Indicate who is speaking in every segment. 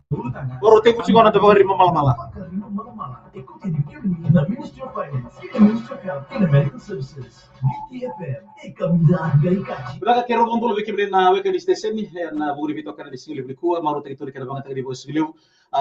Speaker 1: Baru tengok sih kalau nanti bakal lima malam-malam. Beraka kero ngombo lebih kemudian na weka di stesen nih na buri vito kana di sini lebih kuat maru tadi kana banget di bos giliu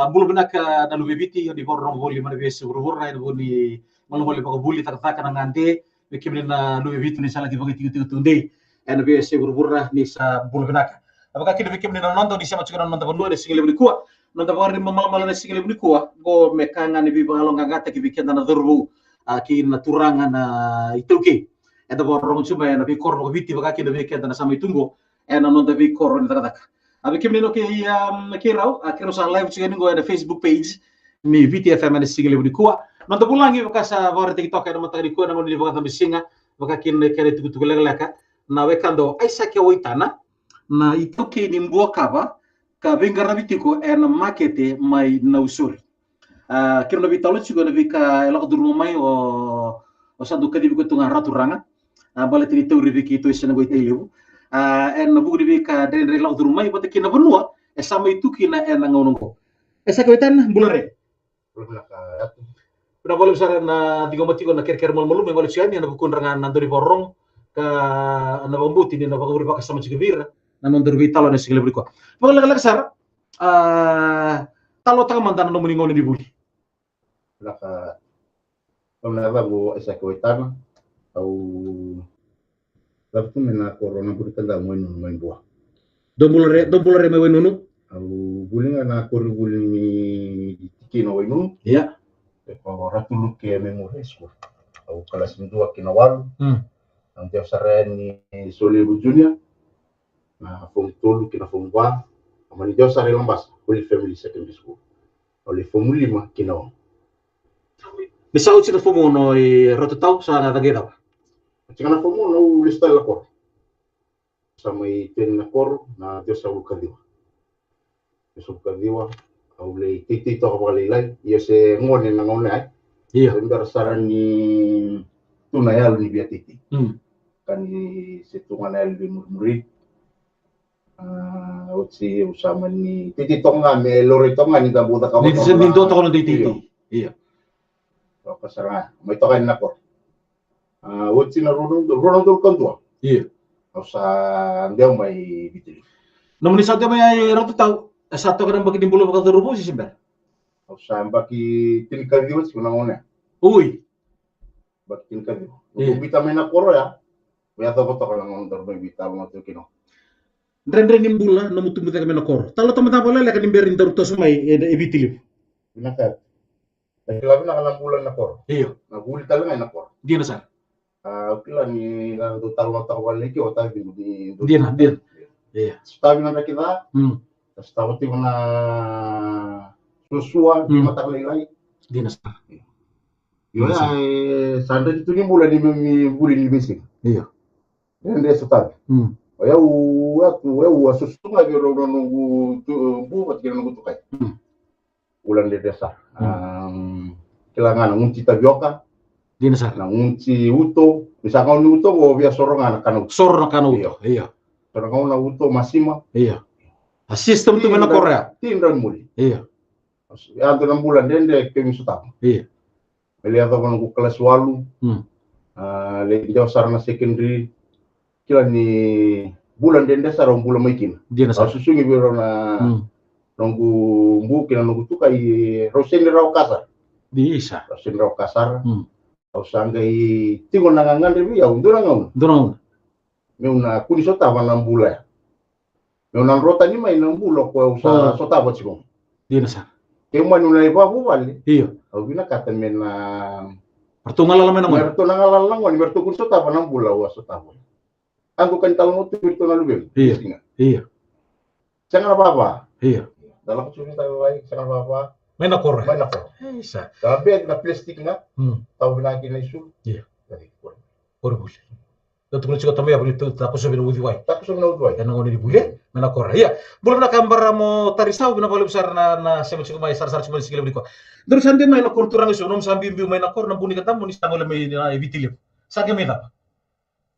Speaker 1: bulu benak na lebih biti di borong boli mana biasa buru na boli malu boli bako buli tak kana ngante kemudian na lebih biti ni salah kibagi tiga tunde na biasa buru ni sa bulu benak apakah kini kemudian nonton di sama cukup nonton berdua di sini lebih kuat nonton bakal malam-malam di sini lebih kuat go mekanga ni biba kalau ngagata kibikian na durbu ki na turangan na itu ki eta borong cuma ya nabi kor no viti baka nabi kenta na sama itunggo ena non nabi kor ni taka abi kimni no ke kirau akiro sa live juga ni go ada Facebook page mi viti FM ada sigile budi kuwa non to pulangi baka sa bore TikTok ada mata di kuwa na mo di baka tambi singa baka kin kere tuku tuku leka na wekando ai sa ke oitana na itu ke ni mbo kaba ka bengar na viti ko ena makete mai na usuri kiro nabi talo juga nabi ka elak duru mai o sandu kadi ko tunga ratu ranga bala tini tawri riki to isena go itelebu en bugu di ka den re law rumai bata kina benua sama itu kina en ngono ko esa ko tan bulare udah boleh besar na digo mati na ker mal malum ngol siani na bukun rangan na dori borong ka na bombuti ni na baguri baka sama cigevira na non dori talo na sigile briko pagala kala sar talo ta mandan no muni ngoni di buli
Speaker 2: laka pamna bago esa ko tan au waktu mena corona burita da mo no mo boa
Speaker 1: do bulare me wenunu
Speaker 2: au bulinga na kor bulini kino wenu
Speaker 1: ya
Speaker 2: ko ratulu ke me mo resco au kelas mendua kina walu ang dia sareni soli bujunya na form tolu kina form 1 amani dia sare lambas Holy Family Secondary School oli form 5 kina
Speaker 1: misal sila form no roto tau sa na tagera
Speaker 2: Chingana fomo no lista la cor. Samai ten na cor na Dios sa ukadiwa. Dios ukadiwa au le titi to ko le lai ia se ngone na ngone ai.
Speaker 1: Iya.
Speaker 2: Bengar saran ni tunayal ni biar titi. Kan ni se tunayal bi murid. Utsi usama ni titi tonga me lore tonga ni da buta ka.
Speaker 1: Ni se ni to no titi. Iya.
Speaker 2: Apa sarang mai to kan na cor. Utsi na Ronaldo kantua.
Speaker 1: Iya.
Speaker 2: Usa dia mai bitili.
Speaker 1: Nomor satu mai roto tau satu kadang bagi dimbulu bakal terubu sih sebentar.
Speaker 2: Usa baki tinkal diwas kuna ngone.
Speaker 1: Ui.
Speaker 2: Baki tinkal diwas. Untuk vitamin koro ya. Ya to foto kalau ngomong terbaik vitamin itu kino.
Speaker 1: Dren nimbula nomu tumbu ta kamena kor. Talo tama tama la ka nimberin taruto sumai e bitili.
Speaker 2: Binakat. Tapi labi na kalang bulan na koro.
Speaker 1: Iya.
Speaker 2: Na guli talaga na koro.
Speaker 1: Dia na sa.
Speaker 2: Kila ni na do talo tawal lagi o tabi di
Speaker 1: dia. Iya.
Speaker 2: Stabi na kita. Stabi ti na susua di mata lelai.
Speaker 1: Dia na sa.
Speaker 2: Yo sanda itu ni bulan ni buri ni miskin.
Speaker 1: Iya.
Speaker 2: Dia sutat. Eu susunga biro nunggu bu pat kira nunggu tukai. Ulan de desa. Kilangan ngunci tabioka.
Speaker 1: Dinasar.
Speaker 2: Na ngunci uto, bisa kau ni uto go biasa sorongan kanu.
Speaker 1: Sorong kanu uto. Iya.
Speaker 2: Sorongan na uto masima.
Speaker 1: Iya. Sistem tu mana Korea.
Speaker 2: Tindan muli.
Speaker 1: Iya.
Speaker 2: Ya tu 6 bulan dende kemi sutak.
Speaker 1: Iya.
Speaker 2: Melihat aku nunggu kelas 8. Le jauh sarana secondary. Kila ni bulan dende sarong bulan maikin.
Speaker 1: Dinasar.
Speaker 2: Susungi biro na nunggu mbu kina nunggu tukai rosen rau kasar.
Speaker 1: Bisa.
Speaker 2: Rosen rau kasar. Sanggai tingon nangangan rebi ya undurang
Speaker 1: Durang.
Speaker 2: Meuna kuni sota manam bula. Meuna rota ni mai nam bulo ko usa sota ba sibong.
Speaker 1: Dinasar.
Speaker 2: Kemo nuna iba bu bali.
Speaker 1: Iya.
Speaker 2: Au bina kata mena
Speaker 1: pertungal la mena.
Speaker 2: Pertungal la ngoni bertukun sota manam bula wa sota. Angku kan talmo tu pertungal lubel.
Speaker 1: Iya. Iya.
Speaker 2: Jangan apa-apa.
Speaker 1: Iya.
Speaker 2: Dalam cerita lain jangan apa-apa.
Speaker 1: Mena Korea.
Speaker 2: Mena Korea.
Speaker 1: Bisa.
Speaker 2: Tapi na plastik na. Tahu lagi na isu.
Speaker 1: Iya.
Speaker 2: Dari Korea.
Speaker 1: Korea. Datu kuno chiko tamaya bonito tako so bino wifi.
Speaker 2: Tako so bino wifi.
Speaker 1: Yan ngoni di bule mena Korea. Iya. Belum na kambara mo tarisau bina pala besar na sema chiko mai sar chiko sikile bliko. Terus ande mai na kulturang isu nom sambi mai na kor na buni kata mo ni stango le mai na evitilim. Sage meta.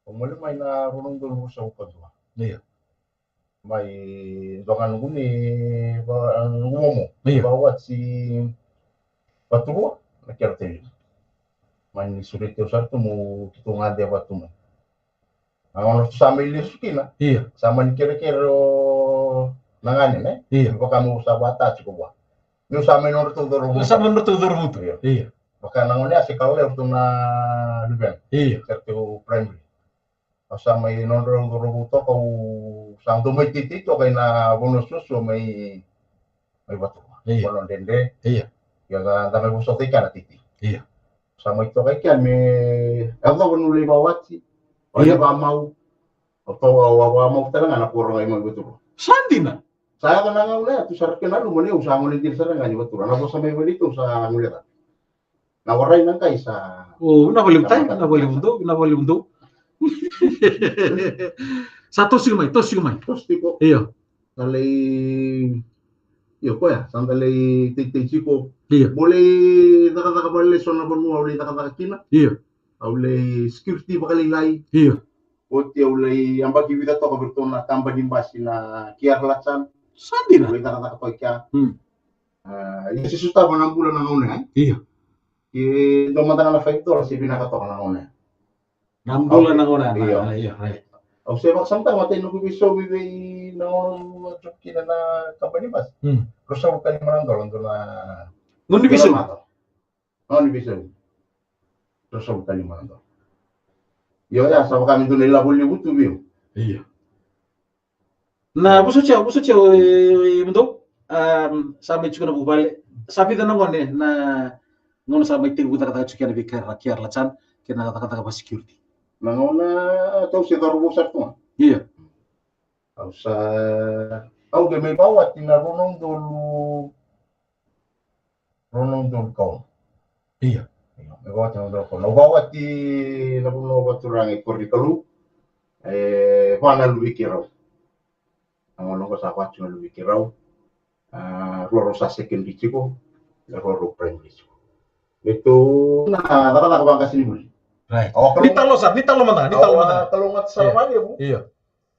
Speaker 2: Omole mai na ronong dulu rusa upadua.
Speaker 1: Iya.
Speaker 2: mai dongan guni ngumo
Speaker 1: Iya.
Speaker 2: bawa si Baturua nakira tele mani sulit usar tu mu kitungan dia batu mai awon tu sama ili sukina
Speaker 1: Iya.
Speaker 2: sama ni kira-kira nangane ne
Speaker 1: Iya.
Speaker 2: baka mu sabata cukup ni sama no tu doro
Speaker 1: Sama menurut mutu.
Speaker 2: Iya.
Speaker 1: Iya.
Speaker 2: baka nangone asik kau tu na luben
Speaker 1: Iya.
Speaker 2: sertu primary sama i non doro buto kau sang tu mai titi to kai na bonus susu mai batu
Speaker 1: Iya.
Speaker 2: bonon dende
Speaker 1: Iya.
Speaker 2: ya kami busotikan titi
Speaker 1: Iya.
Speaker 2: sama itu kan me ako nuli bawati
Speaker 1: Iya.
Speaker 2: ba mau atau mau talaga anak orang ay maguturo
Speaker 1: Sandina.
Speaker 2: saya kan nangaw tu sarap kenalo mo niya usang mo ni dirsa nga ni baturo na sa may walito sa ngulira na waray nang kay sa
Speaker 1: Oh, nabalik mundo. Sa tos yung may.
Speaker 2: tosti ko
Speaker 1: Iya.
Speaker 2: talay yo ko ya sandalay titiko
Speaker 1: Iya.
Speaker 2: boleh nakakabali so na mo boleh nakakakina
Speaker 1: Iya.
Speaker 2: boleh security bakalilay
Speaker 1: Iya.
Speaker 2: Oti ulay ang bagibida to kaberto na tamba dimbasi na kiarlatsan
Speaker 1: Sandina.
Speaker 2: ulay nakakapagkya yung
Speaker 1: Iya.
Speaker 2: sisuta mo ng bulan ng una
Speaker 1: Iya.
Speaker 2: dumatang na factor si pinakato ka ng una
Speaker 1: 6 bulan na una.
Speaker 2: Iya.
Speaker 1: Iya. Right.
Speaker 2: o siya magsanta matay nung kubiso bibay na chok kina na company bas terus ako kali manang doon na
Speaker 1: Ngundi bisu.
Speaker 2: ni biso terus ako kali manang doon yo ya sama kami doon nila boleh butuh biyo
Speaker 1: Iya. Na buso ciao mundo. Sampai juga na bubale. Sabi na ngon na ngon sa may tigu kata chukian bikar rakyat lacan kena kata pa security.
Speaker 2: nangona to si Dorbo sa to
Speaker 1: Iya.
Speaker 2: o sa au ge may bawat na runong dulu ko
Speaker 1: Iya.
Speaker 2: may bawat na dulu ko no bawat ti na puno baturang curriculum pana luwikiraw ang ano ko sa kwatso na luwikiraw roro sa secondary ko roro primary ko ito na nakakabang kasi ni
Speaker 1: Right.
Speaker 2: Oh,
Speaker 1: Nita lo mana?
Speaker 2: kalungat sa mali mo
Speaker 1: Iya.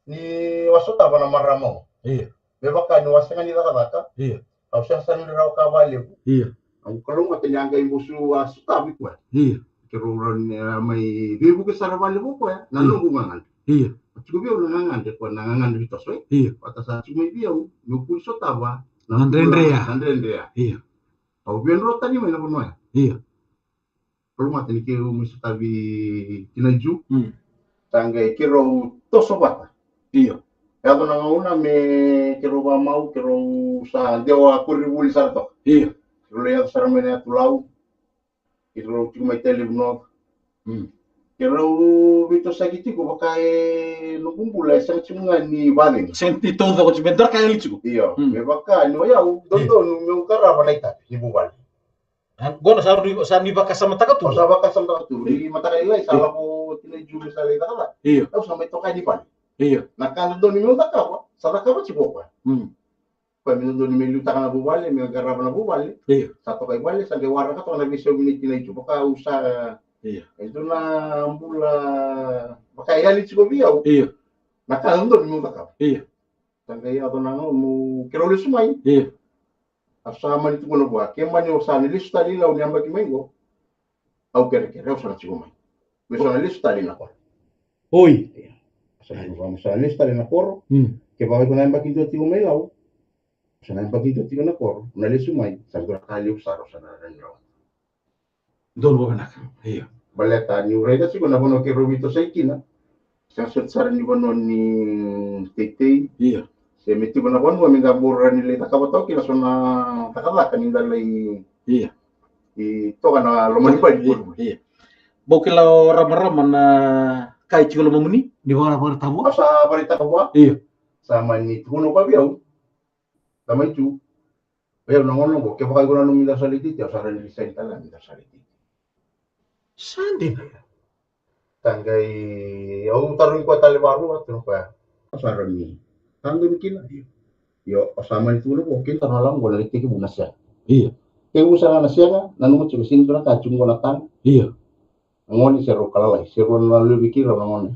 Speaker 2: ni wasuta ba na maramo
Speaker 1: Iya.
Speaker 2: beba ka ni wasa nga ni nakakata
Speaker 1: Iya.
Speaker 2: au siya sa niraw ka value
Speaker 1: Iya.
Speaker 2: ang kalungat niya ang busu wasuta bi ko
Speaker 1: Iya.
Speaker 2: kiruran may bibu ke sa value mo ko nalungungan
Speaker 1: Iya.
Speaker 2: Cukup biar nangangan ko nangangan dito so
Speaker 1: Iya.
Speaker 2: atas sa cuma biyaw yung pulso taba
Speaker 1: Nandrendrea.
Speaker 2: Iya au biar rota ni may napuno
Speaker 1: Iya.
Speaker 2: rumah ni kiro mo sa tabi kinaju
Speaker 1: Hmm.
Speaker 2: tangga kiro to sobat
Speaker 1: Iya.
Speaker 2: Ako na una me kiro ba mau kiro sa dewa kuribuli sarto
Speaker 1: Iya.
Speaker 2: kiro ya sa ramen ya tulau kiro cuma telebno kiro bito sa kiti ko baka nukumpula sa cunga ni baling
Speaker 1: Senti todo ko bentar kaya licu.
Speaker 2: iyo me baka no ya dondo no karaba na ita ni bubal
Speaker 1: Gona sa ni baka sama taka
Speaker 2: o
Speaker 1: tu.
Speaker 2: sa baka sa tu di mata kailai sala ko tinaju sa lay kala
Speaker 1: Iya.
Speaker 2: o sa may to kay di pan
Speaker 1: Iya.
Speaker 2: nakalo do ni mo taka sa taka ba ci ko
Speaker 1: Hmm.
Speaker 2: pa mi do ni me luta na bubal me garaba na bubal
Speaker 1: Iya.
Speaker 2: satu kay bali sa gewara ka to na bisyo minit tinaju baka usa
Speaker 1: Iya.
Speaker 2: itu na ambula baka yali ci ko biyaw
Speaker 1: Iya.
Speaker 2: nakalo do ni mo taka
Speaker 1: Iya.
Speaker 2: tangay ato na mo kiro le sumay
Speaker 1: Iya.
Speaker 2: asama ni tukono bwa kemani osani lista lila uniamba kimengo au kere osana chigomai besona lista lina ko
Speaker 1: Oi.
Speaker 2: vamos a lista lina koro que va con amba kinto tigomai lau sana amba kinto tigona koro na lesumai sagura kali usaro sana ranjo
Speaker 1: Don bobenak. Iya.
Speaker 2: baleta ni ureda sigona bono ke robito saikina sa sara ni bono ni tetei
Speaker 1: Iya.
Speaker 2: se meti bono bono mi gabur ni le takabato kila sona takala kan indalai
Speaker 1: Iya.
Speaker 2: itu kan lomani pa
Speaker 1: Iya. Bokila rama-rama na kai chigolo mamuni di wala tamu.
Speaker 2: sa barita ko
Speaker 1: Iya.
Speaker 2: sama ni tuno pa biyaw sama itu biyaw nangolong ko kaya ko na numila saliti ya sa rin design tala nila saliti
Speaker 1: Sandi na ya.
Speaker 2: tanggay au tarun ko tali baru at no pa sa rin ni tanggay kila yo sama ni tuno ko kita na lang wala tiki bunas ya
Speaker 1: Iya.
Speaker 2: kaya usa na siya na nanumot sa sinto na kachung ko na tan
Speaker 1: Iya.
Speaker 2: ngoni sero kalalay sero na lubi kira ngoni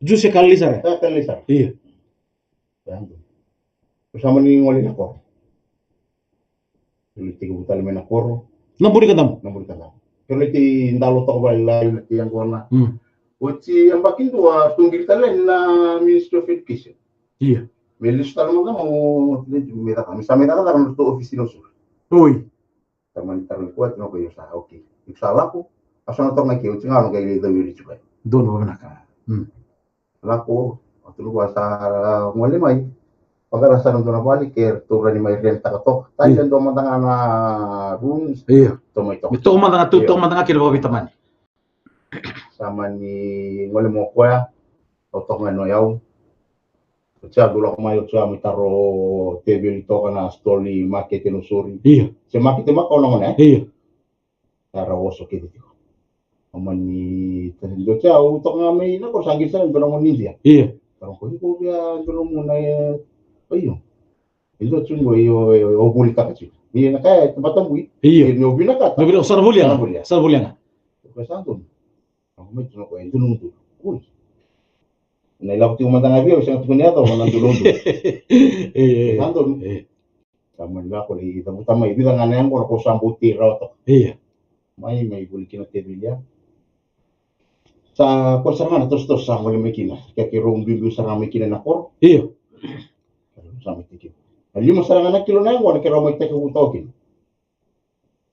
Speaker 1: Juse kali sa.
Speaker 2: ta kalisa
Speaker 1: Iya.
Speaker 2: yan Bersama ni ngoli nakor. Ili tiga butal main nakor.
Speaker 1: Namburi katam.
Speaker 2: Kalau ti ndalo to ba lain ti yang kona. Uci yang bakin tua tunggil kalian na Ministry of Education.
Speaker 1: Iya.
Speaker 2: Ministry mo mo meta kami sa meta ka kan to office no sur.
Speaker 1: Oi.
Speaker 2: Taman taruh kuat no ko yo sa okay. Iksalah ko. Asal to ngaki uci ngalo kay do yuri chubai.
Speaker 1: Dono ba naka.
Speaker 2: Lako atau lu asa ngoli mai. Pagara sa nung balik kaya tura ni may renta ka to. Tayo do matanga na rooms.
Speaker 1: Iya.
Speaker 2: Tomoy to.
Speaker 1: Ito matanga tutong matanga kilo ba bitaman.
Speaker 2: Sama ni ngoli mo kuya. Otok nga no yaw. Kaya dulu ako mayo siya may taro table ito ka na story market inusuri.
Speaker 1: Iya.
Speaker 2: Si market mo ka naman
Speaker 1: Iya.
Speaker 2: Taro oso kiti ko. Aman ni tanindo siya utok nga may nako sanggit sa doon mo ninja.
Speaker 1: Iya.
Speaker 2: Taro ko ko ya doon mo na ayo. Ito chungo iyo obuli ka kasi. Iya na kaya tumatambui.
Speaker 1: Iya.
Speaker 2: Ni obuli ka.
Speaker 1: Nobilo sarbulia. Sarbulia.
Speaker 2: Ko santo. Ako may tuno ko ito nung to. Uy. Nailap yung matang abiyo, isang tukuniya to, manandulong to. Nandun. Sama nila ako, itama, ibilang nga na yan, kung ako sambuti raw to. May bulikin na tebilya. Sa kuasa nga, tos sa mga may kina. Kaya kirong bibyo sa mga may kina na kor.
Speaker 1: Iya.
Speaker 2: Sa may tikin. Lima sa nga na kilo na yan, kung kirong may teka utogin.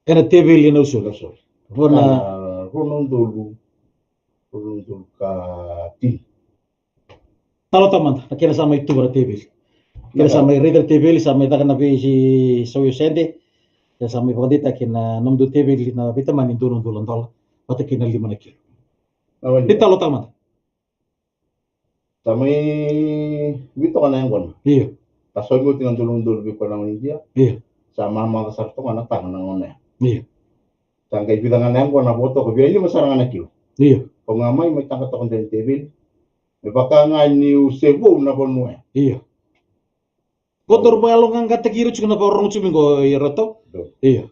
Speaker 1: Kaya tebil yun usul.
Speaker 2: Runong dulu ka tin.
Speaker 1: Talo taman, nakira sama itu bara tebil. Kira sama reader tebil, sama ita kana si Soyo Sende. Kaya sama ipakadita kina namdu tebil na bitaman yung dulong tol. Pati kina 5 na kilo. Di talo taman.
Speaker 2: Sama bito ka na yan kon.
Speaker 1: Iya.
Speaker 2: Kasoy mo tinandulong-dulong ko na India.
Speaker 1: Iya.
Speaker 2: Sama mga kasarto nga natang nang una.
Speaker 1: Iya.
Speaker 2: Tangkay bidangan na yan ko na boto ko. Biya hindi masarang na kilo.
Speaker 1: Iya.
Speaker 2: Kung nga may tangkat akong din tebil. Baka nga ni Cebu na bono eh.
Speaker 1: Iya. Kotor mo along ang katakiro na parang sumingo irato. Iya.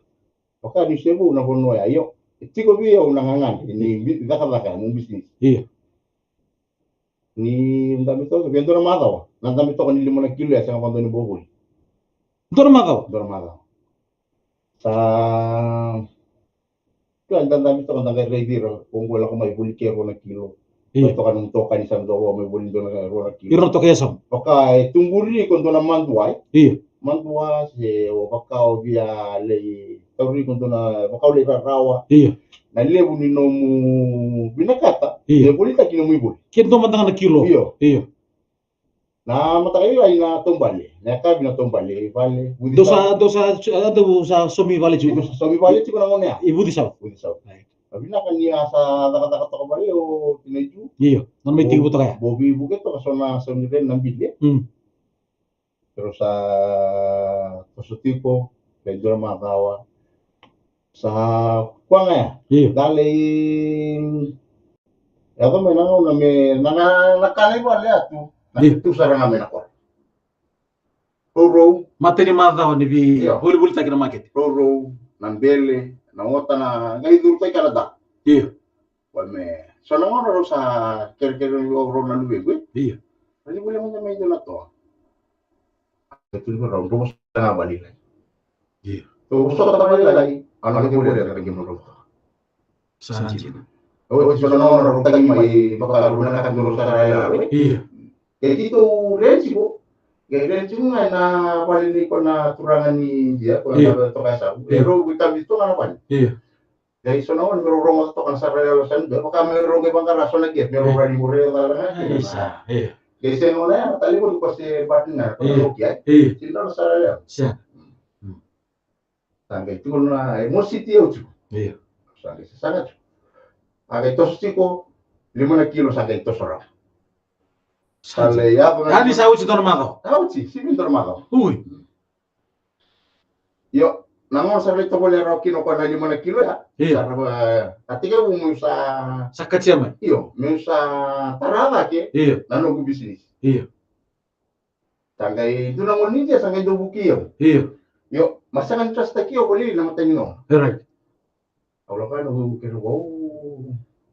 Speaker 2: Baka ni Cebu na bono eh. Ayo. Tiko biya unangangan. Ini daka mong bisnis.
Speaker 1: Iya.
Speaker 2: Ni ndami to, biento na makaw. Nandami to kanili mo na kilo ya sa kanto ni Bobol.
Speaker 1: Ito na makaw.
Speaker 2: Sa kaya nandami to kanto kay Raider kung wala ko may bulikero na kilo. Ito kanong toka ni San Dowo may bulin doon na rona kilo.
Speaker 1: Iro to kaya sam.
Speaker 2: Baka tungguri kung doon na manduay.
Speaker 1: Iya.
Speaker 2: Manduwa si o baka o via lei tawri kung doon na baka ulit rawa.
Speaker 1: Iya.
Speaker 2: Na lebu ni nomu binakata.
Speaker 1: Iya.
Speaker 2: Buli ta kino muy buli.
Speaker 1: Kito matang na kilo.
Speaker 2: Iya. Na matakayo ay na tumbali. Na kabi na tumbali. Vale.
Speaker 1: Sa sumi vale
Speaker 2: Ito sa sabi vale tiko na ngone ya.
Speaker 1: Ibu di saw.
Speaker 2: Abina kan niya sa daka-daka to kabali o tinaju.
Speaker 1: Iya. Nan may tigo to kaya.
Speaker 2: Bobi buket to kaso na sa nila ng bidli. Pero sa positibo, medyo na makawa. Sa kuwa nga ya.
Speaker 1: Iya.
Speaker 2: Dali yato may nangaw na may nakalay ko aliya to. Nakito sa rangamin ako. Roro.
Speaker 1: Mati ni madaw ni bi buli ta kina market.
Speaker 2: Roro, nambele, nangota na ngayon duro tayo Canada.
Speaker 1: Iya.
Speaker 2: Wame. So nangoro sa kere-kere ng oro na luwebe.
Speaker 1: Iya.
Speaker 2: Bali mo na medyo na to. Ito ko raw, rumos na nga balilay.
Speaker 1: Iya.
Speaker 2: So gusto ka balilay, ano ka mo rin lagi mo ro.
Speaker 1: Saan dyan?
Speaker 2: O so nangoro ro tagi may baka ro na ka duro sa raya.
Speaker 1: Iya.
Speaker 2: Kaya dito rensi ko. Kaya rensi mo nga na balilay ko na turangan ni dia ko na to kasa. Pero kita dito nga naman.
Speaker 1: Iya.
Speaker 2: Kaya so naman meron ro to kan sa raya san, baka meron ibang karaso na get, meron rin mo rin talaga.
Speaker 1: Iya.
Speaker 2: Kasi nung na yan, talibod ko si partner, pag-alokya, sila na sa raya.
Speaker 1: Siya.
Speaker 2: Sangkay ito na, mo city yun.
Speaker 1: Iya.
Speaker 2: Sangkay sa sangat. Sangkay ito si ko, 5 na kilo sangkay ito sarap. Sangkay ako nga.
Speaker 1: Kani sa uci to na makaw?
Speaker 2: Kauci, simin ito na makaw.
Speaker 1: Uy.
Speaker 2: Yo, nangon sa rito ko lero kino ko na 5 na kilo ya.
Speaker 1: Iya.
Speaker 2: Katika mo sa...
Speaker 1: Sa katsiyama?
Speaker 2: Iyo, mo sa tarada ke.
Speaker 1: Iya.
Speaker 2: Nanong ko bisnis.
Speaker 1: Iya.
Speaker 2: Sangkay ito na mo ninja, sangkay ito bukiyo.
Speaker 1: Iya.
Speaker 2: Yo, masangan trust na kiyo, kuli namatay nyo.
Speaker 1: Right.
Speaker 2: Awala ka, kaya wow.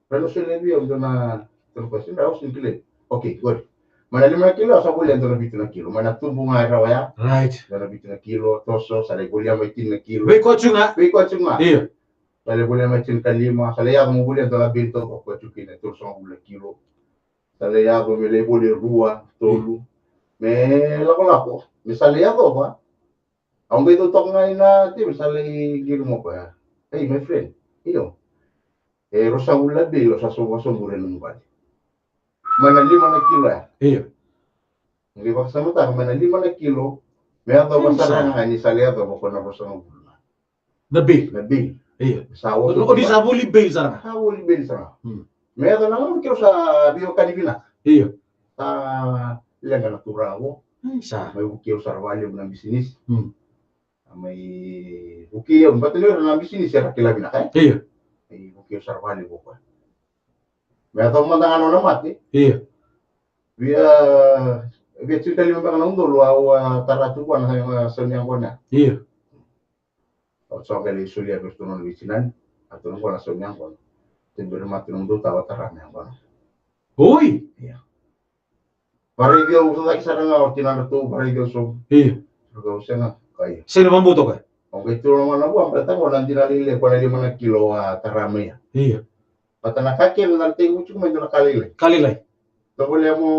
Speaker 2: Pero sila biyo, doon na, tulog ko, sila ako, sila. Okay, good. Mana 5 kilo sa boleh antara 7 kilo. Mana tumbuh ngai rawa ya.
Speaker 1: Right.
Speaker 2: Antara 7 kilo toso sa boleh mai 3 kilo.
Speaker 1: Be ko chunga.
Speaker 2: Be ko cuma.
Speaker 1: Iya.
Speaker 2: Sa boleh mai 5 kalima. Sa ya mo boleh antara binto ko chukin itu 10 kilo. Sa ya ko mele boleh rua tolu. Me lako. Misalnya ako ba? Ang bito tok ngai na ti misalnya giro mo pa. Hey my friend. Iyo. Rosa ulah bilo sa sobo-sobo rin mo ba? Mana 5 na kilo ya.
Speaker 1: Iya.
Speaker 2: Hindi ba kasama tayo, mana 5 na kilo, may ato ba sa nga ni saliado mo ko na rosa ng bulan.
Speaker 1: Nabi.
Speaker 2: Nabi.
Speaker 1: Iya.
Speaker 2: Sawo.
Speaker 1: O di sa buli bail sa.
Speaker 2: Sawo bil sa. May ato na kilo sa bio kanibina.
Speaker 1: Iya.
Speaker 2: Sa ilang na turawo.
Speaker 1: Sa.
Speaker 2: May ukiyo sa rawalyo ng bisnis. May ukiyo, ba't nyo na ng bisnis sa kilabi na kaya?
Speaker 1: Iya.
Speaker 2: May ukiyo sa rawalyo ko pa. May ato matang ano na mati.
Speaker 1: Iya.
Speaker 2: Via cerita 5 tahun dulu taratuan yang senyang kona.
Speaker 1: Iya.
Speaker 2: So kali sulia bertunang bisinan atau nunggu langsung yang kona. Timbul mati nunggu tahu taran yang kona.
Speaker 1: Oi.
Speaker 2: Iya. Pari dia usul lagi sarang ordinar tu pari dia so.
Speaker 1: Iya.
Speaker 2: Juga usah kaya.
Speaker 1: Sino mambuto ka?
Speaker 2: Oke itu nama nabu ambil tahu nanti nalile kona 5 kilo tarame ya.
Speaker 1: Iya.
Speaker 2: Patana kaki nanti ucuk main kali.
Speaker 1: Kali lai.
Speaker 2: Boleh mo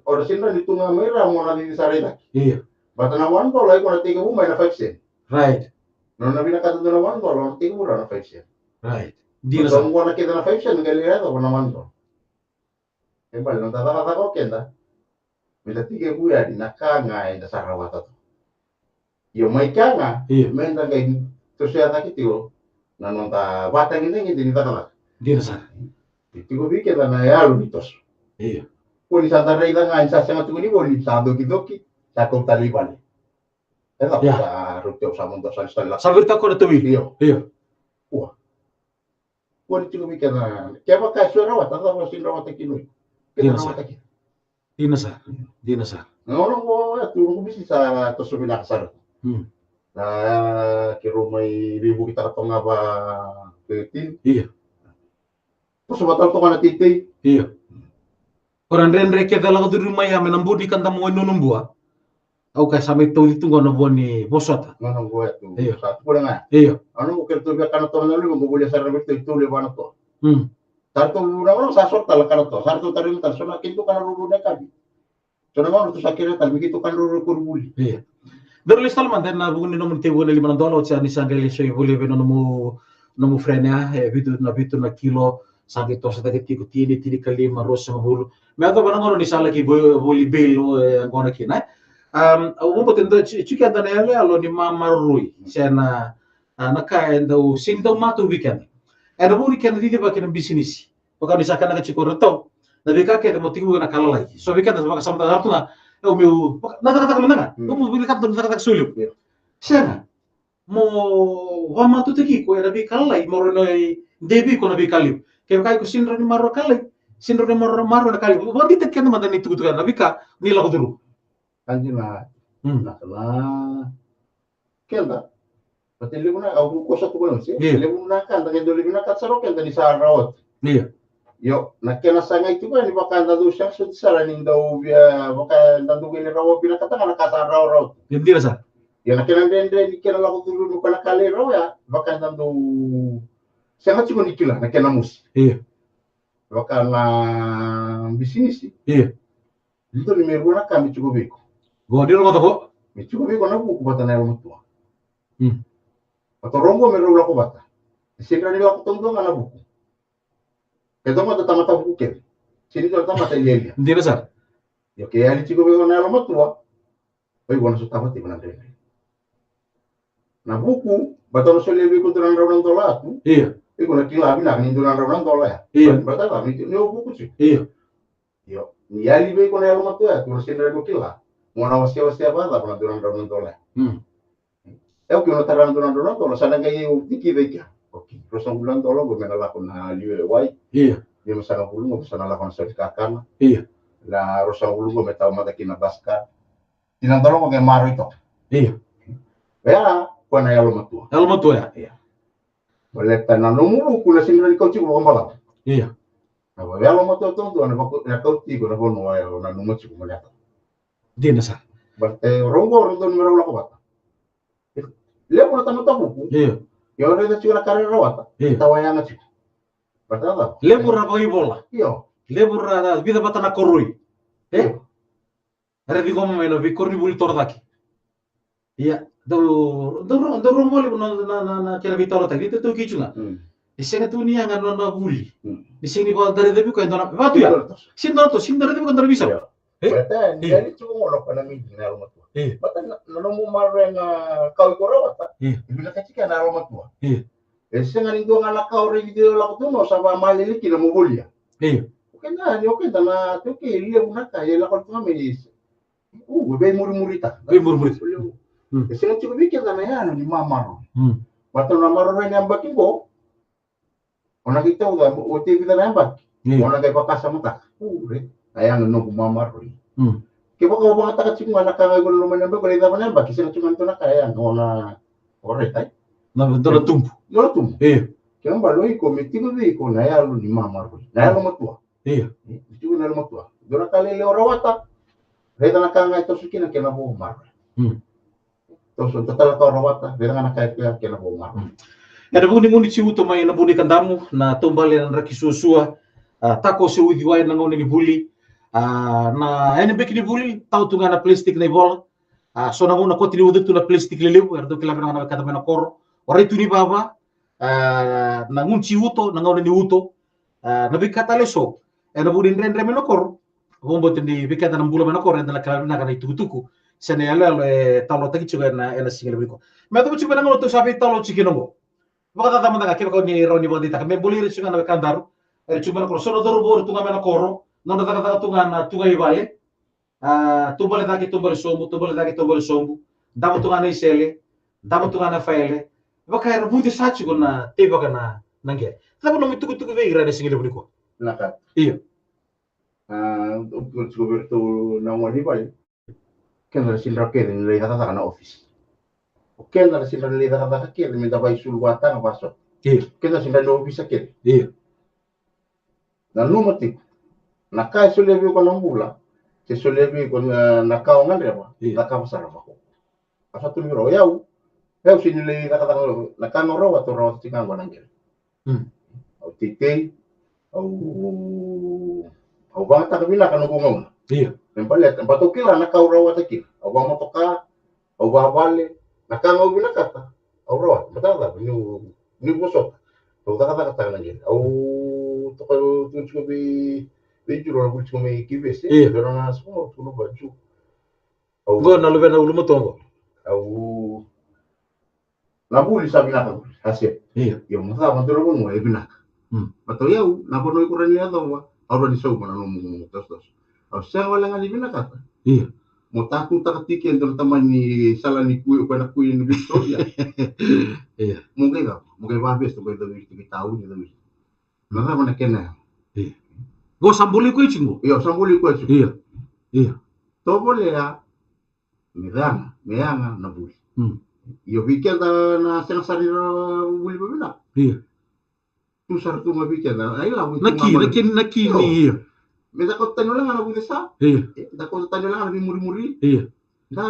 Speaker 2: orasin na dito nga may ramo na din sa rin.
Speaker 1: Iya.
Speaker 2: Bata na 1 dollar ko na tingin mo may na 5 cent.
Speaker 1: Right.
Speaker 2: No na binakata na 1 dollar, tingin mo na 5 cent.
Speaker 1: Right. Di na
Speaker 2: So
Speaker 1: sa.
Speaker 2: mo na kita na 5 cent galera ko na 1 dollar. Eh bal nang tata ko kenda. Bila tige buya di nakanga ida sa rawata to. Yo may kanga,
Speaker 1: Iya.
Speaker 2: may tagay to siya ta kitilo. Nanon ta bata ngini di tata.
Speaker 1: Di na sa.
Speaker 2: Tigo bi kita na yalo bitos.
Speaker 1: Iya.
Speaker 2: Kung isang taray lang nga, isa nga tuguni mo, sa doki-doki, sa kong taliban. Ito, sa rutyo sa mundo, sa istala.
Speaker 1: Sabi ta ko na tuwi.
Speaker 2: Iyo.
Speaker 1: Iya.
Speaker 2: Wah. Kung ito kumika na, kaya ba kaso rawat, ang tapos yung rawat ang kinuwi. Kaya rawat ang kinuwi.
Speaker 1: Di na sa. Di na sa.
Speaker 2: Ngayon ko, tulong ko bisi sa toso binakasar. Na kiro may ribu kita katong nga ba, 13.
Speaker 1: Iya.
Speaker 2: Tapos batal ko ka na titay.
Speaker 1: Iya. Orang renre ke dalam tu rumah ya menambudi kan tamu nunumbuah. Au kay samay tuli tu ngono boni bosota.
Speaker 2: Ngayon ko ito.
Speaker 1: Iyo.
Speaker 2: Sa ito ko lang nga.
Speaker 1: Iya.
Speaker 2: Ano mo kaya ito ka na ito na lulo, mabuli sa rabit ito ba na to. Sarto luna ko sa sorta la kana to. Sarto tarin tal so nakinto kana rulo na kabi. So naman to sa kira tal bigito kan rulo ko buli.
Speaker 1: Iya. Pero listal man na bugun no mun te wona liman dola sa ni sangale so ibuli be no mo frenia e bitu na kilo sangi to sa tadi tiko tini kalima rosa hulu. Me ato ba ngono ni sala ki boli belo ngono ki na. Au mo tendo chiki anda na ele alo ni mama rui. Sena naka endo sinto matu weekend. Era bu weekend di ba ken business. Poka ni saka na chiko reto. Na bika ke mo tingu na kala lai. So weekend sa baka samta hartu na eu meu naka menanga. Mo bika to naka sulio. Sena mo wama tu teki ko era bika lai mo no debi ko na bika liu. Kaya kaya ko sinro ni maro kali, sinro ni maro na kali. Wala dito kaya naman na itugutugan. Nabi ka nila ko dulu.
Speaker 2: Kanji na kenda. Pati limu na aku ko sa tugon si. Limu na kan tagay doli na katsaro kenda ni sa rawat.
Speaker 1: Iya.
Speaker 2: Yo nakena sanga itu kan baka nadu siya sa saraning daw biya baka nadu ni rawat pinakata na kasa rawat.
Speaker 1: Hindi na sa.
Speaker 2: Yo nakena den kena la ko dulu ko na kali rawat ya. Baka nadu siya cuma nikila nakena mus.
Speaker 1: Iya.
Speaker 2: Baka na bisnis.
Speaker 1: Iya.
Speaker 2: Dito ni meron na kami cukup beko.
Speaker 1: Gua dia lo ko.
Speaker 2: Mi cukup beko na buku bata na yung tua. Atau rombo meron la ko bata. Siyempre nila ko tungtong na buku. Kaya mo tatamata buku ke. Sini to tatamata ilelia.
Speaker 1: Hindi na sa.
Speaker 2: Yo kaya ni cukup beko na yung tua. Oy wala sa tamat ibang nandun. Na buku bata no sole beko to na raw ng dola tu.
Speaker 1: Iya.
Speaker 2: Iko na kilabi na ni dola raw ng dola ya.
Speaker 1: Iya.
Speaker 2: Bata ba ni buku si.
Speaker 1: Iya.
Speaker 2: Yo ni ali beko na yung tua tu sino ko kila. Mwana wasiya ba la na dola raw ng dola. Eu que não tá dando dola, sana kayo tiki beka. Okay. Terus ang bulan dola gue menalakon na liwe wai.
Speaker 1: Iya.
Speaker 2: Dia masana bulung gue sana lakon sa kakana.
Speaker 1: Iya.
Speaker 2: La rosa bulung gue metaw mata kinabaska. Tinang dola gue maro ito.
Speaker 1: Iya.
Speaker 2: Kaya kuan na yalo matua.
Speaker 1: Yalo matua ya. Iya.
Speaker 2: Boleh tanah nomulu kula sinra di kau cukup kembala.
Speaker 1: Iya.
Speaker 2: Aba ya lo moto tonto na bako na kauti ko na bono wa na numo chiku maliata.
Speaker 1: Dia nasa.
Speaker 2: Bate rongo rongo numero la kota. Le mo ta mata buku.
Speaker 1: Iya.
Speaker 2: Ya ora da chiku na karera wata. Tawaya na chiku. Bate ada.
Speaker 1: Lebur ra bagi bola.
Speaker 2: Iyo.
Speaker 1: Lebur ra vida batana korui. Ada di goma meno vi korni buli tordaki. Iya. Do rombo le na kera vitoro ta gitu tu kichunga. Di sini tu ni yang na buli. Di sini ba dari debu ko ndona. Batu ya. Sin dari debu ko ndona bisa.
Speaker 2: Bate ni chiku ngolo kana mi na lo matua. Bate no mo marenga kau ko rawata. Ibila kachika na lo matua. Senga ni do ngala kau re video la ko no sa ba mali ki na mo bulia. Kena ni oke na tu ke ile una ka ile ko tuma me be murmurita.
Speaker 1: Be murmurita.
Speaker 2: Senga chiku bike na ya ni mamaro. Bate na maro re nyamba kingo. Ona kita udah OT kita nembak. Ona kayak pakasa mata. Ayang no mamaro. Kaya ko ba ta chiku na ka ngol no nembak ko ita nembak senga chiku na kaya ona ore tai.
Speaker 1: Na dora tumpu.
Speaker 2: Dora tumpu. Kaya baloi ko metigo di ko na ya lu ni mamaro. Na ya lo matua. Chiku na lo matua. Dora kali le orawata. Reda na ka ngai to sukina kena bo mar. Terus total ka orawata, reda na ka kena bo mar.
Speaker 1: Ada buni nguni ci uto mai na buni kandamu na tombale na raki susua tako se ugi wai na ngoni ni buli na ene beki ni buli tau tunga na plastik na bola so na ngona koti ni udu na plastik lelew erdo kila na kata mena kor ore tu ni baba na ngun ci uto na ngoni ni uto na bikata leso ene buni rendre mena kor bombo tindi bikata na mbula mena kor enda la kala na kana itutuku sene ale talo taki chuga na ena singel biko me to chuga na ngoto sabi talo chikino Baka tama nga kaya ko ni Ronnie Bandita kami boleh rin siya na kandaru cuma ko sono doro bor tunga mena koro nanda taka tunga na tunga ibale tumbale daki sombu damo tunga na isele damo tunga na faele baka era buti sachi ko na teba kana nange tabo no mituku ve ira na singile buliko
Speaker 2: Naka.
Speaker 1: Iyo.
Speaker 2: To na wali bale kena sindra ke ni le kata na office. Kena sindra le kata ke minta bai sulwata na paso. Kena sindra no office ke.
Speaker 1: Iyo.
Speaker 2: Na numati na kai sulebi ko nambula se sulebi ko na ka ngandre ba na ka pasara ba ko asa tu miro yau sini le kata na ka no rawa to rawa tinga ba nangel au tite au ba ta kabila kan ko ngom
Speaker 1: Iya.
Speaker 2: Membalet tempat kila na ka rawa ta kila au ba motoka au ba bale na ka ngau bina kata au rawa mata ni bosot to kata nangel au to ko tu bi juro na bulchi kome kibese dora na smo tuno baju
Speaker 1: go na lube na ulumo tongo
Speaker 2: au na buli sabi na ka hasil yo mo sa mandoro mo e bina pato yau na bono ko rani ado wa au ni so na no mo tos au sa wala nga bina kata mo taku takatiki ndo tamani sala ni ku ko na ku ni Victoria mo kay ba besto ko do ni tahu ni do na na kena Go sambuli ko chingo. Iyo sambuli ko chingo.
Speaker 1: Iya.
Speaker 2: To bolea meanga na buli. Iyo bikenda na sensari buli bina.
Speaker 1: Iya.
Speaker 2: Tu sartu ma bikenda. Ai la
Speaker 1: Naki ni iya.
Speaker 2: Meda ko tanyo lang na buli sa.
Speaker 1: Iya.
Speaker 2: Da ko tanyo lang na muri.
Speaker 1: Iya.
Speaker 2: Da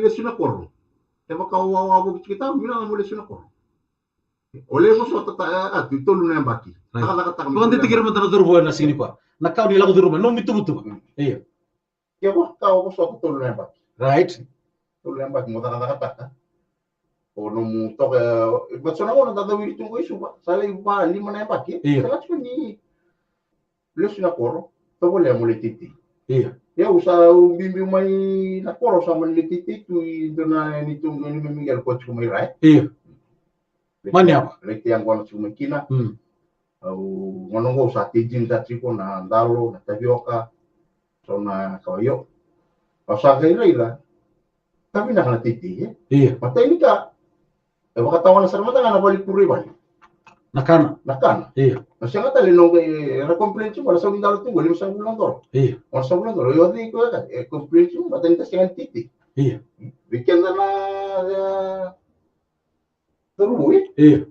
Speaker 2: lesuna korro. E baka wawa bo kita bina mo lesuna korro. Oleh mo so tata at ito lu na baki.
Speaker 1: Bukan titikir man tanah turbo na sini pa. Nakau di lagu turbo no mitu butu. Iya.
Speaker 2: Ya wah kau so ito lu na baki.
Speaker 1: Right.
Speaker 2: Ito lu na baki mo taka. O no mo to but so na ko tata wi tungo isu ba. Sala iba lima na baki. Sala chuma ni. Lesuna korro. To boleh mo letiti.
Speaker 1: Iya.
Speaker 2: Ya usa bimbi mai na korro sa man letiti tu dona ni tu ni Miguel ko chuma right.
Speaker 1: Iya. Manya apa?
Speaker 2: Leti yang gua cuma kina. Au ngono sa tijin ta triko na ndalo na tapioka so na kawayo. Au sa ila. Tapi na kana titi
Speaker 1: Iya.
Speaker 2: Mata ini ka. E baka tawana sa mata na balik puri bali.
Speaker 1: Nakana.
Speaker 2: Iya. Masya ngata le nong era complain cuma sa ndalo tu bali sa bulan dor.
Speaker 1: Iya.
Speaker 2: Sa bulan dor yo di ko ka complain cuma mata ni ta sa titi.
Speaker 1: Iya.
Speaker 2: Weekend na Terus
Speaker 1: Iya.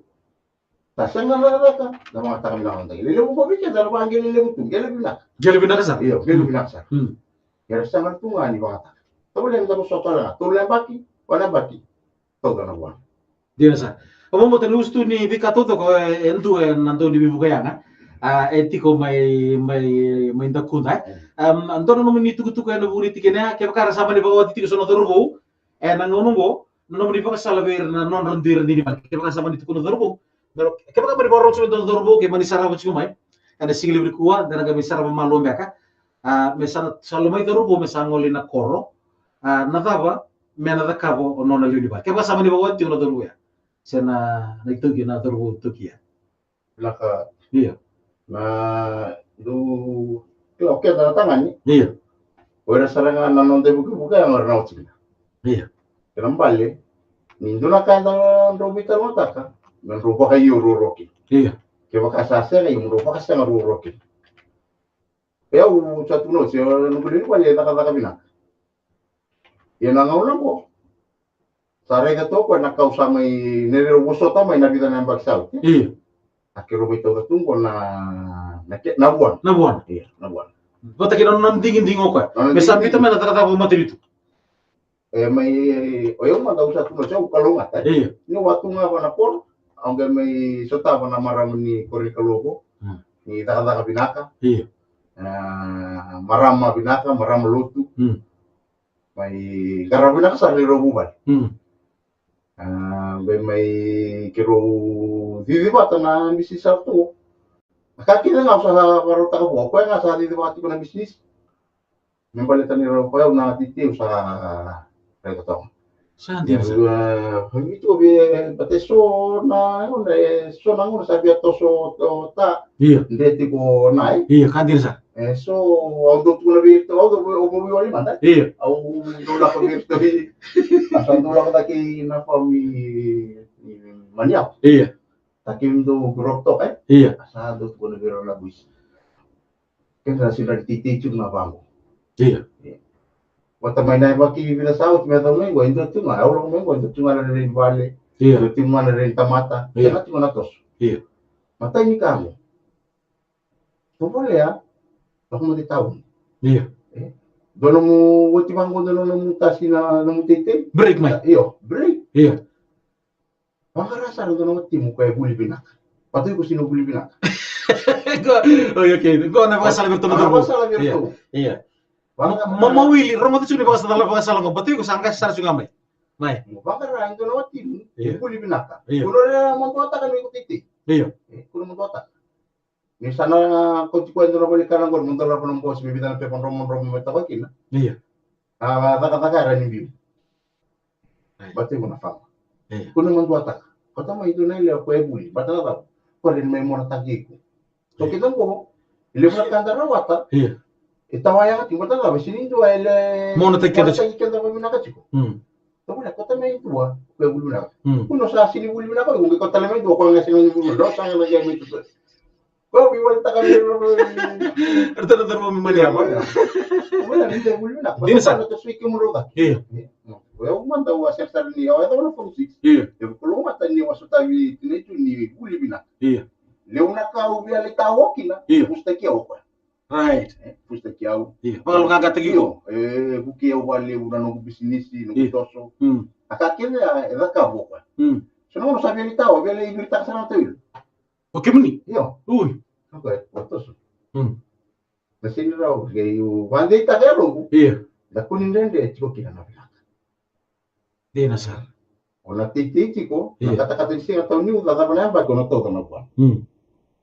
Speaker 2: Tasanga na ka na mga taga bilang tayo. Lilo mo bikin dalam panggil lilo tu, gele bilang.
Speaker 1: Gele binak sa.
Speaker 2: Iyo, gele bilang sa. Ya sangat tunga ni bangata. Tahu yang tahu soto lah, tu lembaki, wana baki. Tahu kan apa?
Speaker 1: Dia sa. Kamu mau tenus tu ni bika tu ko entu nanto di bibu kaya etiko may dakunda. Anto no meni tuku tuku eno buri tikena ke bakara sama ni bawa tiki sono turbo. Nangonongo, no meni baka salaver na non rondir di man. Ke bakara sama ni tuku no turbo. Pero ke bakara meni bawa sono turbo ke mani sarava chumai. Kada singli bri kuwa dana ga misara malo mbeka. Mesana salomai turbo mesangoli na koro. Nadava mena da cabo non na liba. Ke bakara sama ni bawa tiki no turbo ya. Sena na itu gina turbo tukia.
Speaker 2: Laka.
Speaker 1: Iya.
Speaker 2: Na do oke da tangan ni.
Speaker 1: Iya.
Speaker 2: Ora saranga nanon de buka yang warna ucina.
Speaker 1: Iya.
Speaker 2: Kenambale, nindo na kanda ndo bitar motaka, men rupa kayo ruroki.
Speaker 1: Iya.
Speaker 2: Ke baka sase kayo rupa kasi nga ruroki. Kaya sa tuno siya nubulin ko niya taka bina. Yan ang ulam ko. Sare ka to ko nakausama nireruso ta may nabita ng bagsaw.
Speaker 1: Iya.
Speaker 2: Akiro bito ka tungko na nabuan.
Speaker 1: Nabuan.
Speaker 2: Iya, nabuan.
Speaker 1: Kota kina non dingin ko. Mesabi to mena taka ko matirito.
Speaker 2: May oyong madaw sa tuno siya ukalungat.
Speaker 1: Iya.
Speaker 2: Ni watu nga ko na por, ang may sota ko na maram ni Korikalogo. Ni taka binaka.
Speaker 1: Iya.
Speaker 2: Marama binaka, marama lutu. May garabinaka sa liro bubal. May kiro didibata na bisnis sa ito. Nakakita nga sa karota ka po, kaya nga sa didibata ko na bisnis. May balitan ni Ro Koyaw na titiw sa kaya ito.
Speaker 1: Saan din sa?
Speaker 2: Ito, bate so na, so na nga sabi ato so ta.
Speaker 1: Iya.
Speaker 2: Hindi ko na eh.
Speaker 1: Iya, kan din sa?
Speaker 2: So, ang doon ko na bito, ang bumiwali man.
Speaker 1: Iya.
Speaker 2: Ang dula ko bito, asan dula ko taki na pa mi manyaw.
Speaker 1: Iya.
Speaker 2: Takim do grok to eh.
Speaker 1: Iya.
Speaker 2: Asa doon ko na biro na buwis. Kaya sila tititsyung na ba mo.
Speaker 1: Iya.
Speaker 2: Wata may na baki binasawat may tawag mo, ito tunga, awlo mo, ito tunga na rin bali.
Speaker 1: Iya.
Speaker 2: Ito tunga na rin tamata.
Speaker 1: Iya.
Speaker 2: Ito tunga na tos.
Speaker 1: Iya.
Speaker 2: Matay ni kamo. Tupole ya. Ako mo ditawag.
Speaker 1: Iya.
Speaker 2: Doon mo, ultimang ko doon mo tasi na namutiti.
Speaker 1: Break may.
Speaker 2: Iyo, break.
Speaker 1: Iya.
Speaker 2: Makarasa na doon mo timo kaya buli binak. Patuloy ko sino buli binak.
Speaker 1: Okay. Go na baka salang ito na turbo. Iya. Mamawili, ramo tu suni baka sa dalawa baka salang ko. Bati ko sangka sa sunga may. May.
Speaker 2: Bakara ang doon mo timo, buli binak.
Speaker 1: Iya.
Speaker 2: Kuno na mo tuwata kan mo titi.
Speaker 1: Iya.
Speaker 2: Kuno mo tuwata. Misalnya konsekuen na balik ka lang ko, muntar na po ng boss, bibitan na pepon romon metawakin na.
Speaker 1: Iya.
Speaker 2: Taka-taka rin yung bibi. Bati mo na fama.
Speaker 1: Iya.
Speaker 2: Kuno mo tuwata. Kata mo ito na ilo, kwe buli. Bata na tao. Kwa rin may muna tagi ko. So kita mo, ilipat ka na rawata.
Speaker 1: Iya.
Speaker 2: Itawaya ka, tingkota na, sinindo ay le...
Speaker 1: Muna tagi ka
Speaker 2: na kami nakachiko. So wala, kata may ito ba, kwe buli na. Kuno sa sinibuli na ako, kung ikaw talaga ito, ako nga sinibuli na. Doon, saan nga nag-gamit ito. Kau biwal takkan
Speaker 1: Arta na mo mali ako.
Speaker 2: Wala hindi buli na.
Speaker 1: Di sa
Speaker 2: to swik mo ro ka.
Speaker 1: Iya.
Speaker 2: Well, man daw sa sar ni ay daw na pong six.
Speaker 1: Iya.
Speaker 2: Yung kulunga tan ni waso tawi tinito ni buli bina.
Speaker 1: Iya.
Speaker 2: Leo na ka ubi ali tawo kina.
Speaker 1: Iya.
Speaker 2: Pusta kiaw pa.
Speaker 1: Right.
Speaker 2: Pusta kiaw.
Speaker 1: Iya. Pagalo ka gatagi ko.
Speaker 2: Buki wali una no business no toso. Akakila eda ka boka. So no sabi ni tawo, bele igrita sa na tayo.
Speaker 1: Okay muni.
Speaker 2: Yo.
Speaker 1: Uy.
Speaker 2: Okay, toso. Nasini raw kayo wandi ta kero.
Speaker 1: Iya.
Speaker 2: Nakunin din chiko kina na bila.
Speaker 1: Di na sa.
Speaker 2: Ona titi ko,
Speaker 1: Iya.
Speaker 2: nakata-kata siya taw ni uta ta na ba ko na to na ba.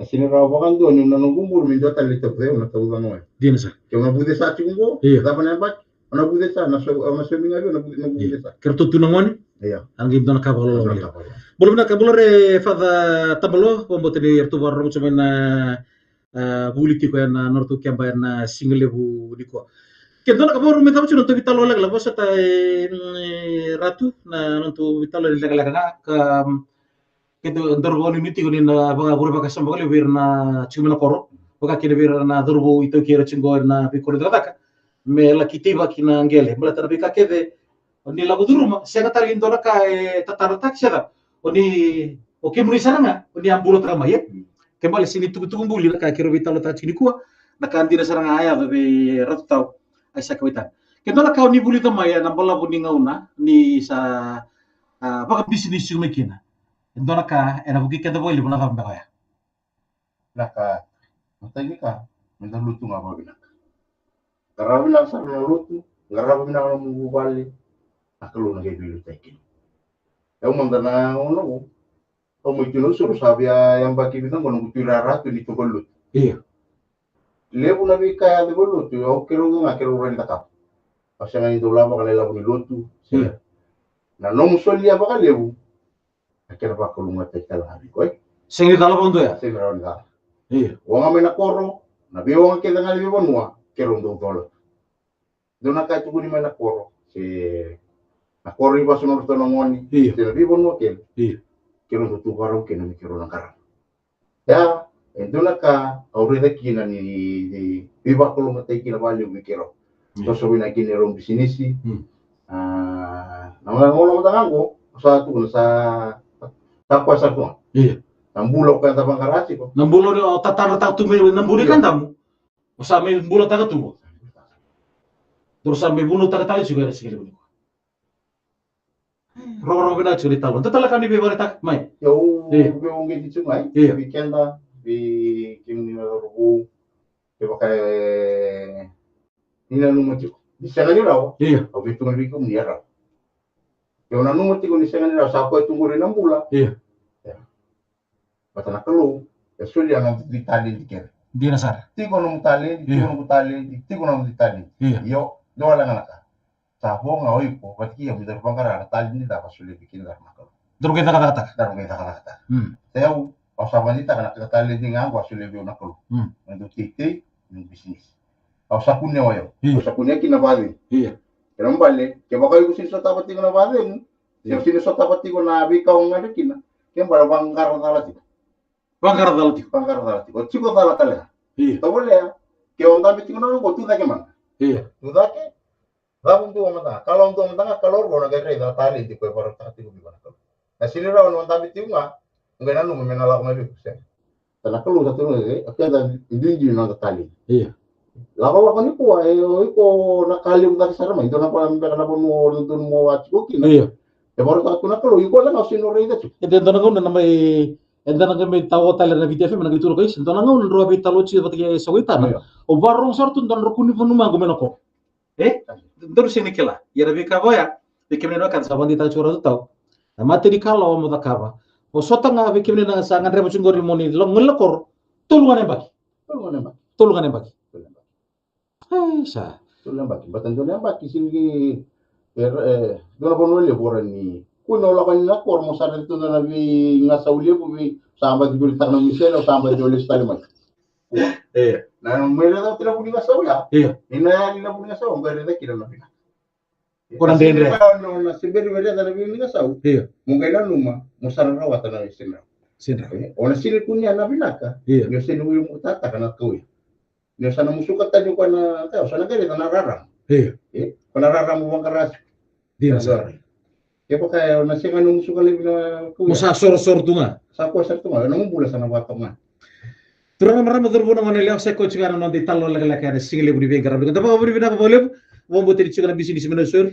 Speaker 2: Nasini raw ba kan doon yung nanungumbur min dota lito pre una taw na no.
Speaker 1: Di na sa.
Speaker 2: Kaya na bude sa chiko ko,
Speaker 1: Iya.
Speaker 2: ta na ba? Ona bude sa na so mi ngayo na bude sa.
Speaker 1: Kerto tunangoni.
Speaker 2: Iya.
Speaker 1: Ang gibdo na kabalo. Boleh nak boleh fada tablo pombo tadi ertu warung cuma na buliti ko na nortu kamba na single bu diko. Kendo nak kaboro meta cuma tu vitalo lag labo sa ratu na nortu vitalo lag lag na ka kendo dorbo unity ko na baga buru baga samba ko wir na cuma na koro baga kene wir na dorbo itu kira cingo na bikor daka me la kitiba kina ngele bala tarabi ka kede ni lagu duru ma siya katali indora ka tataratak siya oni Oke, muni saranga, ni ambulo trama ya. Kembali sini tunggu buli ka kiro vitalo ta chini kuwa, na kandira saranga aya be ratau ai sakawitan. Kendola kau ni buli tama ya nambola buni ngauna ni sa baka bisnis yung makina. Kendola ka era buki kada boy libuna ka mbaka ya.
Speaker 2: Naka matay ka, mandaluto nga ba binak. Karami lang sa naluto, karami na ako mubali. Nakalo na kay bilo tayo. Yung mandana uno, o mo kinusuro sabi yang baki bitang kono kutirara tu dito golut.
Speaker 1: Iya.
Speaker 2: Lebu na bi kaya di golut, o kero nga kero rin takap. Kasi nga ito lama kanila ko niluto. Na nung solya ba ka lebu? Akira pa kulungat tayo kalahari ko eh.
Speaker 1: Sing dalo pa ya?
Speaker 2: Sing raw nga.
Speaker 1: Iya.
Speaker 2: Wanga may nakoro, nabiwa nga kita nga liwan mo, kero ndo tolo. Doon na kahit kung may nakoro, si nakoro iba sunod to ng ngoni.
Speaker 1: Iya.
Speaker 2: Sinabiwan mo kel.
Speaker 1: Iya.
Speaker 2: Kero ndo tukaro keno mi kero ng karang. Ya, doon na ka aurida kina ni iba kulungat tayo kinabali mi kero. So sabi na kinirong bisinisi. Nangangulang tangan ko sa tugon sa tapwa sa tuwan.
Speaker 1: Iya.
Speaker 2: Nambulok ka tabang karasi ko.
Speaker 1: Nambulo ni tatara ta tumi nambuli kan tamu. Usa may bulo taga tumo. Terus sampai bunuh taga juga ada sekali bunuh. Roro bina curi tahu. Itu telah kami beberapa tak mai.
Speaker 2: Yo, yung gini cumai.
Speaker 1: Iya.
Speaker 2: Weekend lah, di kim ni rubu. Kaya kaya nila numati ko. Di sana nila ako.
Speaker 1: Iya.
Speaker 2: Ako ito ng rikom niya raw. Yung nanumati ko ni sana nila, sa ako itong uri ng bula.
Speaker 1: Iya.
Speaker 2: Bata nakalo, sulit ang ditali di kere.
Speaker 1: Di nasar.
Speaker 2: Ti ko nung tali, ti ko nung tali, ti ko nung ditali.
Speaker 1: Iya.
Speaker 2: Yo, doa lang naka. Sa ako nga oy po, pati yung midar pangkara, tali nila pa sulit bikin dar nakalo.
Speaker 1: Duro kita kata-kata.
Speaker 2: Dar kita kata. Sayo, pausapan nita kana tali di nga ako sulit biyo nakalo. Nando titi, ng bisnis. Pausapun niya wayo. Pausapun niya kinabali.
Speaker 1: Iya.
Speaker 2: Kaya bali, kaya baka yung sinusatapat ko na bali mo. Yung sinusatapat ko na bikaw nga kina. Kaya para bangkara talati.
Speaker 1: Bangkara talati.
Speaker 2: Bangkara talati. O chiko talata.
Speaker 1: Iya.
Speaker 2: Tawala ya. Kaya ang dami ko na ko tuda ke man.
Speaker 1: Iya.
Speaker 2: Tuda ke. Babong tuwa mata. Kalau untuk mata kalor ko na gare da tali di ko para takati ko biban ko. Na sinira on dami tiyo nga. Ngai nanu menala ko na bi ko siya. Tala kalu sa tuno eh. Akya hindi na tali.
Speaker 1: Iya.
Speaker 2: Lakaw ako ni ko ay ko nakaliw ta sa ramay. Ito na pa ang na mo dun mo watch ko kina.
Speaker 1: Iya.
Speaker 2: Ya baru tak kuna kalu iko lang ako sinurida.
Speaker 1: Ito na may enda na may tawo tala na VTF man nagituro guys. Ito na ngon ro bi talo chi pati sa witana. O barong sortu don ro kuni funu ma gumeno ko. Terus ini kela. Ya rabi ka boya. Bikimne no kan sabandi ta chura tau. Na materi kala mo da kaba. O sota nga bikimne na sa ngandre mo chungori mo ni lo ngelokor. Tulungan baki. Tulungan baki. Sa.
Speaker 2: Tulungan baki. Batan tulungan baki sini doon po nuli buran ni kuno la kanina kor mo sa dito na nabi nga sa uli po bi samba di gulit ng Michelle o samba di ulit taliman. Na meron daw tila po ni nga sa uli. Ina nila po ni nga sa uli, meron na kila na pina.
Speaker 1: Kurang dendre.
Speaker 2: Na siberi meron na nabi ni nga sa uli. Mung kailan luma, mo sarang rawatan na isin na.
Speaker 1: Sinra.
Speaker 2: O na sili po niya na binaka. Yung sinuwi mo utata ka na kawi. Yung sana musukat tayo ka na tayo, sana ganito nararang. Kung nararang mo bang karas.
Speaker 1: Di nasar.
Speaker 2: Kaya pa kaya na siya nga nung sukalib na kuya.
Speaker 1: Musa sor-sor tunga.
Speaker 2: Sa ko sa tunga, nang mula sa nabata nga.
Speaker 1: Turang marama durbo na manila sa ko chigara non di talo laga laga single buri be garab. Kada ba buri bina boleh. Mo botir chigara bisi di menusur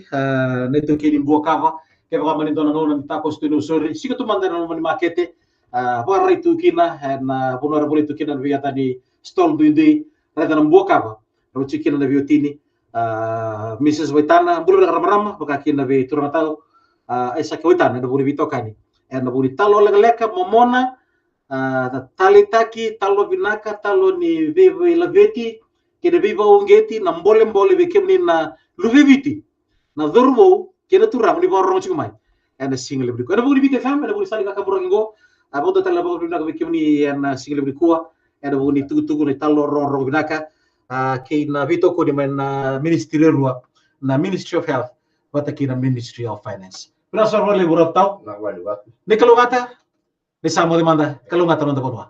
Speaker 1: neto kini buakava. Kaya ba manin dona non tapos tu nusur. Sigo tu mandana non makete. Para itu kina na bunara boleh itu kina via tadi stol duindi. Rada nan buakava. Ro chikina na biotini. Mrs. Waitana bulu na ramama baka kina be turang tao esa ke Waitana na bulu bitokani na bulu talo leka momona tali taki talo binaka talo ni vive laveti kene viva ungeti na mbole be kemni na luveviti na dorwo kene turang ni borong chumai na single bulu na bulu bite fam na bulu sali ka burango abodo tala bulu na be kemni na single bulu kuwa na bulu tugu ni talo ro binaka kay na vito ko di man Ministry Rua na Ministry of Health bata kina Ministry of Finance. Pero sa role burot tao. Ni kalungata. Ni samo demanda kalungata non da bonwa.